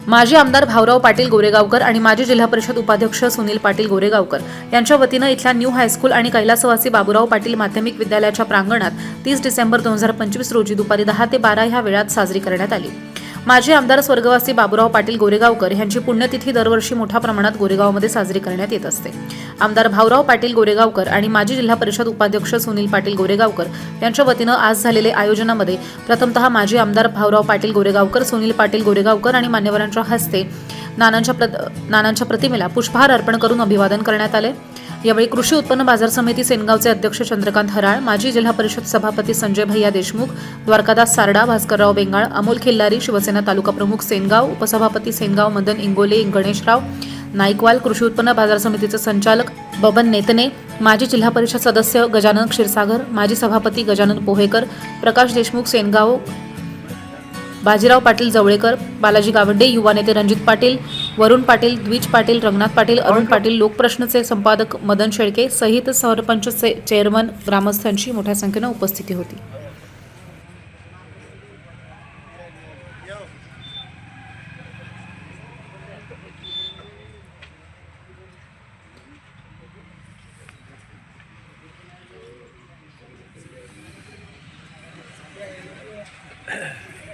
माजी आमदार भाऊराव पाटील गोरेगावकर आणि माजी जिल्हा परिषद उपाध्यक्ष सुनील पाटील गोरेगावकर यांच्या वतीनं इथल्या न्यू हायस्कूल आणि कैलासवासी बाबूराव पाटील माध्यमिक विद्यालयाच्या प्रांगणात 30 डिसेंबर 2025 रोजी दुपारी 10 ते 12 ह्या वेळात साजरी करण्यात आली। माजी आमदार स्वर्गवासी बाबूराव पाटील गोरेगावकर यांची पुण्यतिथी दरवर्षी मोठ्या प्रमाणात गोरेगावमध्ये साजरी करण्यात येत असते। आमदार भाऊराव पाटील गोरेगावकर आणि माजी जिल्हा परिषद उपाध्यक्ष सुनील पाटील गोरेगावकर यांच्या वतीनं आज झालेल्या आयोजनामध्ये प्रथमतः माजी आमदार भाऊराव पाटील गोरेगावकर, सुनील पाटील गोरेगावकर आणि मान्यवरांच्या हस्ते नानांच्या प्रतिमेला पुष्पहार अर्पण करून अभिवादन करण्यात आले। यावेळी कृषी उत्पन्न बाजार समिती सेनगावचे अध्यक्ष चंद्रकांत हराळ, माजी जिल्हा परिषद सभापती संजय भैया देशमुख, द्वारकादास सारडा, भास्करराव बेंगाळ, अमोल खिल्लारी, शिवसेना तालुका प्रमुख सेनगाव, उपसभापती सेनगाव मदन इंगोले, गणेशराव नाईकवाल, कृषी उत्पन्न बाजार समितीचे संचालक बबन नेतने, माजी जिल्हा परिषद सदस्य गजानन क्षीरसागर, माजी सभापती गजानन पोहेकर, प्रकाश देशमुख सेनगाव, बाजीराव पाटील जवळेकर, बालाजी गावंडे, युवा नेते रणजित पाटील, वरुण पाटील, द्विज पाटील, रंगनाथ पाटील, अरुण पाटील, लोकप्रश्नचे संपादक मदन शेळके सहित सरपंच चेअरमन ग्रामस्थांची मोठ्या संख्येने उपस्थिती होती।